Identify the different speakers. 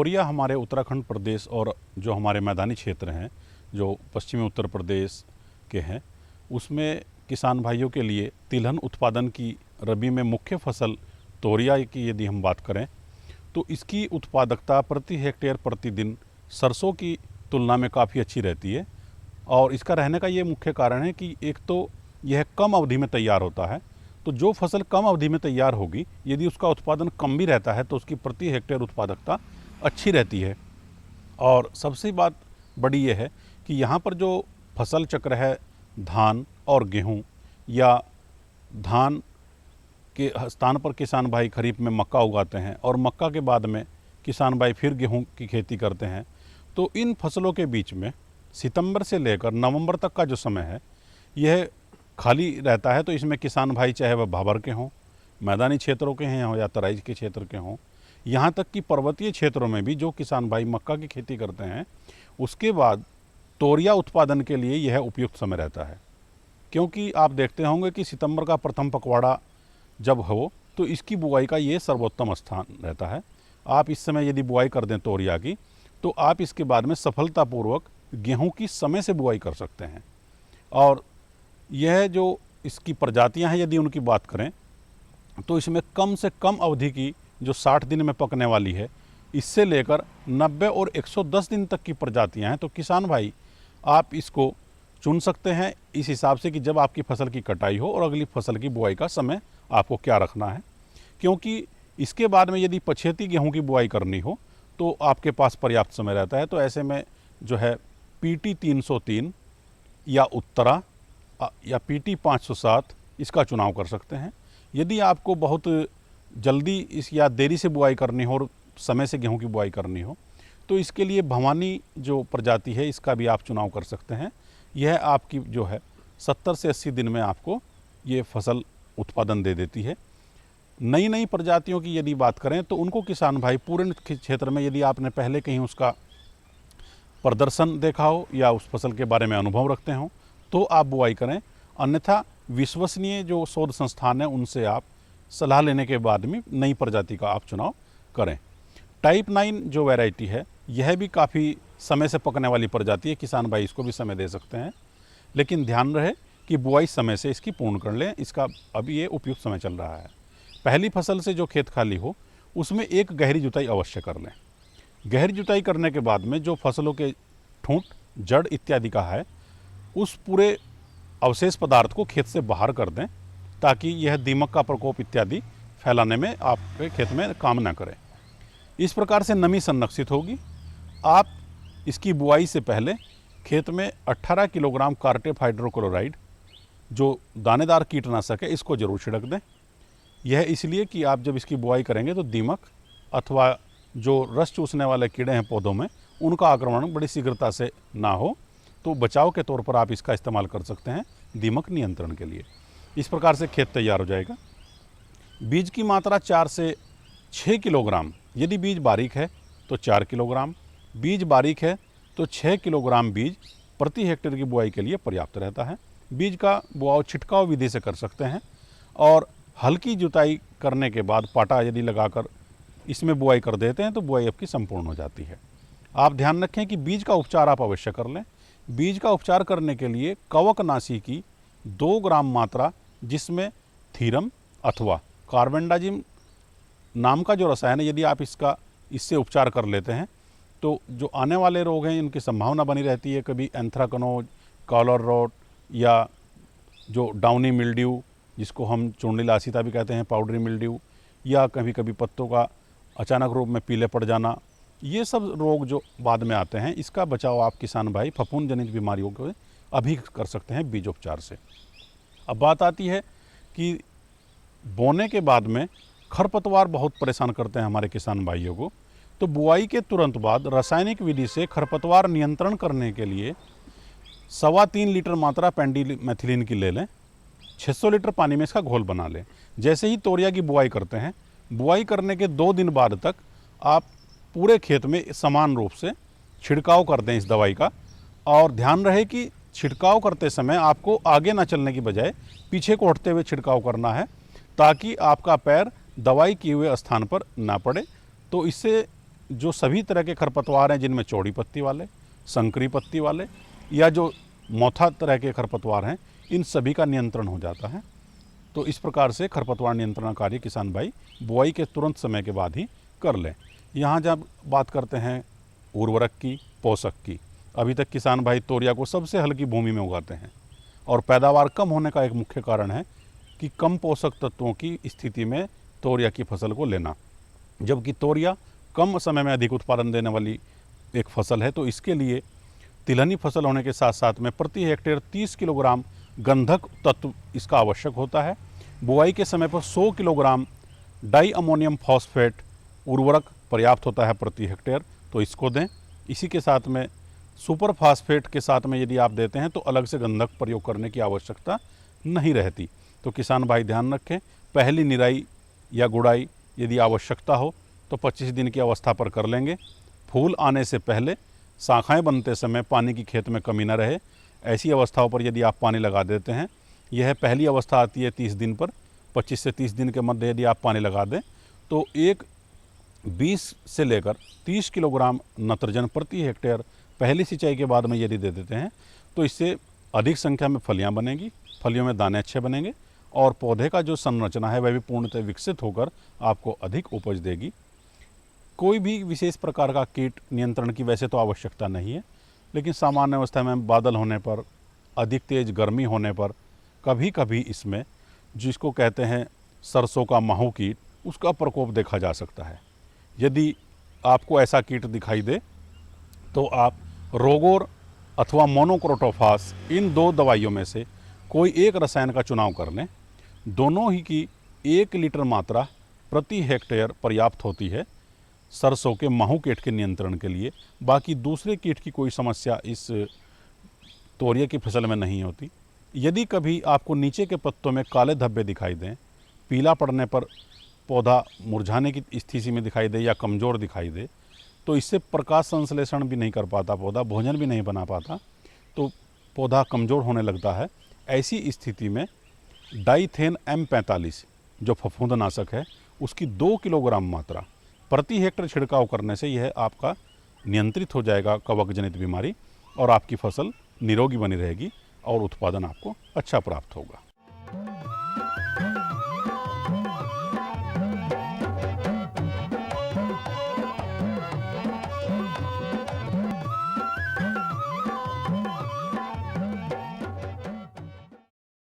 Speaker 1: तोरिया हमारे उत्तराखंड प्रदेश और जो हमारे मैदानी क्षेत्र हैं, जो पश्चिमी उत्तर प्रदेश के हैं, उसमें किसान भाइयों के लिए तिलहन उत्पादन की रबी में मुख्य फसल तोरिया की यदि हम बात करें तो इसकी उत्पादकता प्रति हेक्टेयर प्रतिदिन सरसों की तुलना में काफ़ी अच्छी रहती है। और इसका रहने का ये मुख्य कारण है कि एक तो यह कम अवधि में तैयार होता है, तो जो फसल कम अवधि में तैयार होगी यदि उसका उत्पादन कम भी रहता है तो उसकी प्रति हेक्टेयर उत्पादकता अच्छी रहती है। और सबसे बात बड़ी यह है कि यहाँ पर जो फसल चक्र है धान और गेहूँ, या धान के स्थान पर किसान भाई खरीफ में मक्का उगाते हैं और मक्का के बाद में किसान भाई फिर गेहूं की खेती करते हैं, तो इन फसलों के बीच में सितंबर से लेकर नवंबर तक का जो समय है यह खाली रहता है। तो इसमें किसान भाई चाहे वह भाबर के हों, मैदानी क्षेत्रों के हैं या तराई के क्षेत्र के हों, यहाँ तक कि पर्वतीय क्षेत्रों में भी जो किसान भाई मक्का की खेती करते हैं, उसके बाद तोरिया उत्पादन के लिए यह उपयुक्त समय रहता है। क्योंकि आप देखते होंगे कि सितंबर का प्रथम पखवाड़ा जब हो तो इसकी बुआई का ये सर्वोत्तम स्थान रहता है। आप इस समय यदि बुआई कर दें तोरिया की तो आप इसके बाद में सफलतापूर्वक गेहूं की समय से बुआई कर सकते हैं। और यह जो इसकी प्रजातियां हैं यदि उनकी बात करें तो इसमें कम से कम अवधि की जो 60 दिन में पकने वाली है, इससे लेकर 90 और 110 दिन तक की प्रजातियां हैं। तो किसान भाई आप इसको चुन सकते हैं इस हिसाब से कि जब आपकी फसल की कटाई हो और अगली फसल की बुआई का समय आपको क्या रखना है। क्योंकि इसके बाद में यदि पछेती गेहूं की बुआई करनी हो तो आपके पास पर्याप्त समय रहता है। तो ऐसे में जो है PT 303 या उत्तरा या PT 507 इसका चुनाव कर सकते हैं। यदि आपको बहुत जल्दी इस या देरी से बुआई करनी हो और समय से गेहूं की बुआई करनी हो तो इसके लिए भवानी जो प्रजाति है इसका भी आप चुनाव कर सकते हैं। यह आपकी जो है 70 से 80 दिन में आपको ये फसल उत्पादन दे देती है। नई नई प्रजातियों की यदि बात करें तो उनको किसान भाई पूरे क्षेत्र में यदि आपने पहले कहीं उसका प्रदर्शन देखा हो या उस फसल के बारे में अनुभव रखते हो तो आप बुआई करें, अन्यथा विश्वसनीय जो शोध संस्थान है उनसे आप सलाह लेने के बाद में नई प्रजाति का आप चुनाव करें। टाइप 9 जो वैरायटी है यह भी काफ़ी समय से पकने वाली प्रजाति है, किसान भाई इसको भी समय दे सकते हैं, लेकिन ध्यान रहे कि बुआई समय से इसकी पूर्ण कर लें। इसका अभी ये उपयुक्त समय चल रहा है। पहली फसल से जो खेत खाली हो उसमें एक गहरी जुताई अवश्य कर लें। गहरी जुताई करने के बाद में जो फसलों के ठूंठ, जड़ इत्यादि का है उस पूरे अवशेष पदार्थ को खेत से बाहर कर दें ताकि यह दीमक का प्रकोप इत्यादि फैलाने में आपके खेत में काम न करे। इस प्रकार से नमी संरक्षित होगी। आप इसकी बुआई से पहले खेत में 18 किलोग्राम कार्टेप हाइड्रोक्लोराइड जो दानेदार कीटनाशक है इसको जरूर छिड़क दें। यह इसलिए कि आप जब इसकी बुआई करेंगे तो दीमक अथवा जो रस चूसने वाले कीड़े हैं पौधों में उनका आक्रमण बड़ी शीघ्रता से ना हो, तो बचाव के तौर पर आप इसका इस्तेमाल कर सकते हैं दीमक नियंत्रण के लिए। इस प्रकार से खेत तैयार हो जाएगा। बीज की मात्रा 4 से 6 किलोग्राम, यदि बीज बारीक है तो 4 किलोग्राम, बीज बारीक है तो 6 किलोग्राम बीज प्रति हेक्टेयर की बुआई के लिए पर्याप्त रहता है। बीज का बुआव छिटकाव विधि से कर सकते हैं और हल्की जुताई करने के बाद पाटा यदि लगाकर इसमें बुआई कर देते हैं तो बुआई आपकी संपूर्ण हो जाती है। आप ध्यान रखें कि बीज का उपचार आप अवश्य कर लें। बीज का उपचार करने के लिए कवकनाशी की 2 ग्राम मात्रा, जिसमें थीरम अथवा कार्बेंडाजिम नाम का जो रसायन है, यदि आप इससे उपचार कर लेते हैं तो जो आने वाले रोग हैं इनकी संभावना बनी रहती है। कभी एंथ्राकनोज, कॉलर रॉट या जो डाउनी मिल्ड्यू जिसको हम चूर्णिलासिता भी कहते हैं, पाउडरी मिल्ड्यू, या कभी कभी पत्तों का अचानक रूप में पीले पड़ जाना, ये सब रोग जो बाद में आते हैं इसका बचाव आप किसान भाई फफूंद जनित बीमारियों को अभी कर सकते हैं बीजोपचार से। अब बात आती है कि बोने के बाद में खरपतवार बहुत परेशान करते हैं हमारे किसान भाइयों को। तो बुआई के तुरंत बाद रासायनिक विधि से खरपतवार नियंत्रण करने के लिए 3.25 लीटर मात्रा पेंडिमेथिलिन की ले लें। 600 लीटर पानी में इसका घोल बना लें। जैसे ही तोरिया की बुआई करते हैं, बुआई करने के 2 दिन बाद तक आप पूरे खेत में समान रूप से छिड़काव कर दें इस दवाई का। और ध्यान रहे कि छिड़काव करते समय आपको आगे ना चलने की बजाय पीछे को हटते हुए छिड़काव करना है ताकि आपका पैर दवाई किए हुए स्थान पर ना पड़े। तो इससे जो सभी तरह के खरपतवार हैं जिनमें चौड़ी पत्ती वाले, संकरी पत्ती वाले या जो मौथा तरह के खरपतवार हैं, इन सभी का नियंत्रण हो जाता है। तो इस प्रकार से खरपतवार नियंत्रण कार्य किसान भाई बुआई के तुरंत समय के बाद ही कर लें। यहाँ जब बात करते हैं उर्वरक की, पोषक की, अभी तक किसान भाई तोरिया को सबसे हल्की भूमि में उगाते हैं और पैदावार कम होने का एक मुख्य कारण है कि कम पोषक तत्वों की स्थिति में तोरिया की फसल को लेना। जबकि तोरिया कम समय में अधिक उत्पादन देने वाली एक फसल है, तो इसके लिए तिलहनी फसल होने के साथ साथ में प्रति हेक्टेयर 30 किलोग्राम गंधक तत्व इसका आवश्यक होता है। बुआई के समय पर 100 किलोग्राम डाई अमोनियम फॉस्फेट उर्वरक पर्याप्त होता है प्रति हेक्टेयर, तो इसको दें। इसी के साथ में सुपर फास्फेट के साथ में यदि आप देते हैं तो अलग से गंधक प्रयोग करने की आवश्यकता नहीं रहती। तो किसान भाई ध्यान रखें, पहली निराई या गुड़ाई यदि आवश्यकता हो तो 25 दिन की अवस्था पर कर लेंगे। फूल आने से पहले, शाखाएं बनते समय पानी की खेत में कमी न रहे, ऐसी अवस्थाओं पर यदि आप पानी लगा देते हैं, यह पहली अवस्था आती है 30 दिन पर, 25 से 30 दिन के मध्य यदि आप पानी लगा दें तो 20 से लेकर 30 किलोग्राम नत्रजन प्रति हेक्टेयर पहली सिंचाई के बाद में यदि दे देते हैं तो इससे अधिक संख्या में फलियां बनेंगी, फलियों में दाने अच्छे बनेंगे और पौधे का जो संरचना है वह भी पूर्णतः विकसित होकर आपको अधिक उपज देगी। कोई भी विशेष प्रकार का कीट नियंत्रण की वैसे तो आवश्यकता नहीं है, लेकिन सामान्य अवस्था में बादल होने पर, अधिक तेज़ गर्मी होने पर कभी कभी इसमें जिसको कहते हैं सरसों का माहू कीट, उसका प्रकोप देखा जा सकता है। यदि आपको ऐसा कीट दिखाई दे तो आप रोगोर अथवा मोनोक्रोटोफास, इन 2 दवाइयों में से कोई एक रसायन का चुनाव कर लें। दोनों ही की 1 लीटर मात्रा प्रति हेक्टेयर पर्याप्त होती है सरसों के माहू कीट के नियंत्रण के लिए। बाकी दूसरे कीट की कोई समस्या इस तोरिया की फसल में नहीं होती। यदि कभी आपको नीचे के पत्तों में काले धब्बे दिखाई दें, पीला पड़ने पर पौधा मुरझाने की स्थिति में दिखाई दे या कमज़ोर दिखाई दे, तो इससे प्रकाश संश्लेषण भी नहीं कर पाता पौधा, भोजन भी नहीं बना पाता, तो पौधा कमज़ोर होने लगता है। ऐसी स्थिति में डाइथेन M45 जो फफूंदनाशक है, उसकी 2 किलोग्राम मात्रा प्रति हेक्टेयर छिड़काव करने से यह आपका नियंत्रित हो जाएगा कवक जनित बीमारी और आपकी फसल निरोगी बनी रहेगी और उत्पादन आपको अच्छा प्राप्त होगा।